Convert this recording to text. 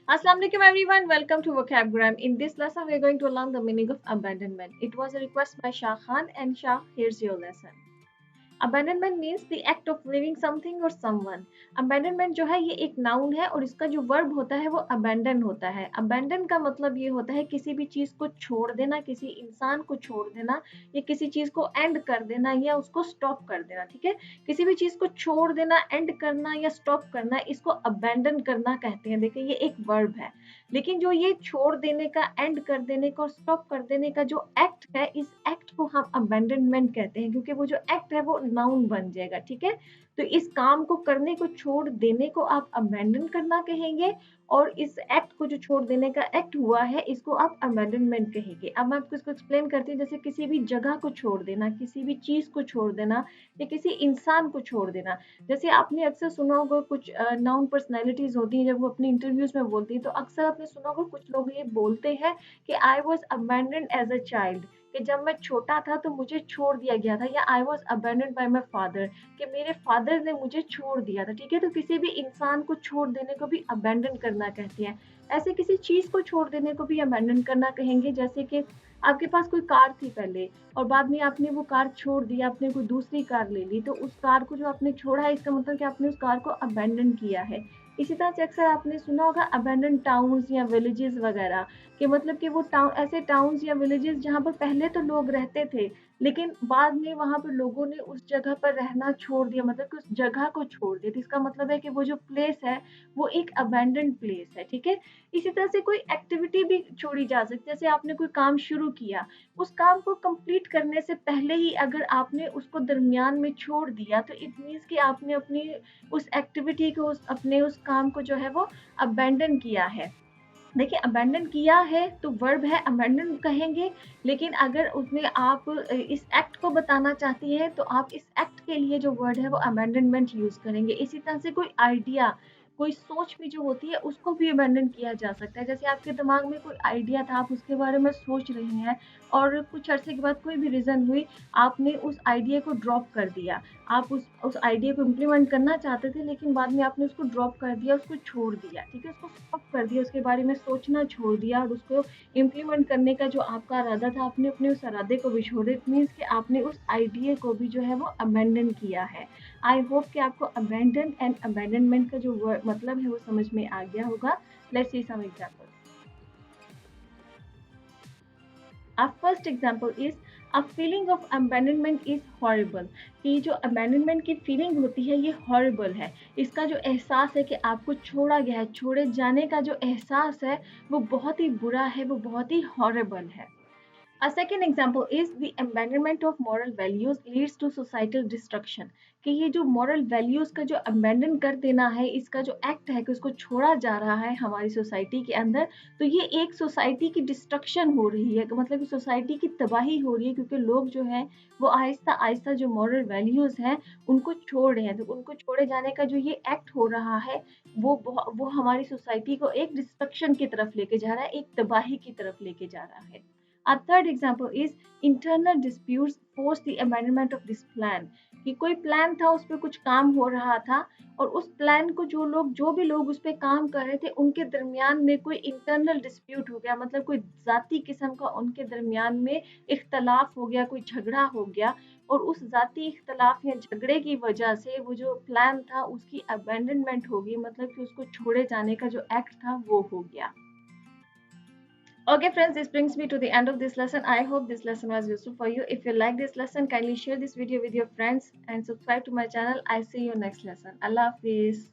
Assalamu alaikum everyone, welcome to Vocabgram. In this lesson, we are going to learn the meaning of abandonment. It was a request by Shah Khan, and Shah, here's your lesson. Abandonment means the act of leaving something or someone. Abandonment जो है ये एक noun है और इसका जो verb होता है वो abandon होता है. Abandon का मतलब ये होता है किसी भी चीज को छोड़ देना, किसी इंसान को छोड़ देना या किसी चीज को एंड कर देना या उसको स्टॉप कर देना. ठीक है, किसी भी चीज को छोड़ देना, एंड करना या स्टॉप करना, इसको abandon करना कहते हैं. देखिए ये एक वर्ब है, लेकिन जो ये छोड़ देने का, एंड कर देने का और स्टॉप कर देने का जो एक्ट है, इस एक्ट को हम अबैंडनमेंट कहते हैं, क्योंकि वो जो एक्ट है वो नाउन बन जाएगा. ठीक है, तो इस काम को करने को, छोड़ देने को आप अबैंडन करना कहेंगे, और इस एक्ट को जो छोड़ देने का एक्ट हुआ है इसको आप अबैंडनमेंट कहेंगे. अब मैं आपको इसको एक्सप्लेन करती हूँ. जैसे किसी भी जगह को छोड़ देना, किसी भी चीज को छोड़ देना या किसी इंसान को छोड़ देना. जैसे आपने अक्सर सुना होगा कुछ नाउन पर्सनैलिटीज होती हैं, जब वो अपनी इंटरव्यूज में बोलती हैं तो अक्सर आपने सुना होगा कुछ लोग ये बोलते हैं कि I was abandon as a child, कि जब मैं छोटा था तो मुझे छोड़ दिया गया था, या आई was abandon bye my father, कि मेरे फादर ने मुझे छोड़ दिया था. ठीक है, तो किसी भी इंसान को छोड़ देने को भी अबैंडन करना कहते हैं. ऐसे किसी चीज को छोड़ देने को भी अबैंडन करना कहेंगे. जैसे कि आपके पास कोई कार थी पहले और बाद में आपने वो कार छोड़ दी, आपने कोई दूसरी कार ले ली, तो उस कार को जो आपने छोड़ा है इसका मतलब कि आपने उस कार को अबैंडन किया है. इसी तरह से अक्सर आपने सुना होगा अबैंडन टाउन्स या विलेजेस वगैरह, कि मतलब कि वो टाउन, ऐसे टाउन्स या विलेजेस जहाँ पर पहले तो लोग रहते थे लेकिन बाद में वहां पर लोगों ने उस जगह पर रहना छोड़ दिया, मतलब कि उस जगह को छोड़ दिया. तो इसका मतलब है कि वो जो प्लेस है वो एक अबैंडन प्लेस है. ठीक है, इसी तरह से कोई एक्टिविटी भी छोड़ी जा सकती है. जैसे आपने कोई काम शुरू किया, उस काम को कंप्लीट करने से पहले ही अगर आपने उसको दरमियान में छोड़ दिया तो इट मीन्स कि आपने अपनी उस एक्टिविटी को, उस काम को जो है वो अबैंडन किया है. देखिए अबैंडन किया है तो वर्ब है, अबैंडन कहेंगे. लेकिन अगर उसमें आप इस एक्ट को बताना चाहती हैं तो आप इस एक्ट के लिए जो वर्ड है वो अबैंडनमेंट यूज करेंगे. इसी तरह से कोई आइडिया, कोई सोच भी जो होती है उसको भी अबैंडन किया जा सकता है. जैसे आपके दिमाग में कोई आइडिया था, आप उसके बारे में सोच रहे हैं और कुछ अरसे के बाद कोई भी रीजन हुई, आपने उस आइडिया को ड्रॉप कर दिया. आप उस आइडिया को इम्प्लीमेंट करना चाहते थे लेकिन बाद में आपने उसको ड्रॉप कर दिया, उसको छोड़ दिया. ठीक है, उसको स्टॉप कर दिया, उसके बारे में सोचना छोड़ दिया और उसको इम्प्लीमेंट करने का जो आपका इरादा था, आपने अपने उस इरादे को भी छोड़ दिया. इट मीन्स कि आपने उस आइडिया को भी जो है वो अबैंडन किया है. आई होप कि आपको अबैंडन एंड अबैंडनमेंट का जो मतलब है वो समझ में आ गया होगा. Let's see some example. Our first example is a feeling of abandonment is horrible. कि जो abandonment की feeling होती है ये horrible है. इसका जो एहसास है कि आपको छोड़ा गया है, छोड़े जाने का जो एहसास है वो बहुत ही बुरा है, वो बहुत ही horrible है. A second example is the abandonment of moral values leads to societal destruction. कि ये जो moral values का जो abandon कर देना है, इसका जो act है कि उसको छोड़ा जा रहा है हमारी सोसाइटी के अंदर, तो ये एक सोसाइटी की डिस्ट्रक्शन हो रही है. मतलब कि सोसाइटी की तबाही हो रही है, क्योंकि लोग जो है वो आहिस्ता आहिस्ता जो मॉरल वैल्यूज हैं उनको छोड़ रहे हैं. तो उनको छोड़े जाने का जो ये एक्ट हो रहा है वो हमारी सोसाइटी को एक डिस्ट्रक्शन की तरफ लेके जा रहा है, एक तबाही की तरफ लेके जा रहा है. A third example is internal disputes force the abandonment of this plan. कि कोई प्लान था, उस पर कुछ काम हो रहा था और उस प्लान को जो भी लोग उस पर काम कर रहे थे उनके दरमियान में कोई इंटरनल डिस्प्यूट हो गया, मतलब कोई जाती किस्म का उनके दरमियान में इख्तलाफ हो गया, कोई झगड़ा हो गया, और उस जाती इख्तलाफ या झगड़े की वजह से वो जो प्लान था उसकी अबैंडनमेंट हो गई, मतलब कि उसको छोड़े जाने का जो एक्ट था वो हो गया. Okay friends, this brings me to the end of this lesson. I hope this lesson was useful for you. If you like this lesson, kindly share this video with your friends and subscribe to my channel. I see you next lesson. Allah Hafiz.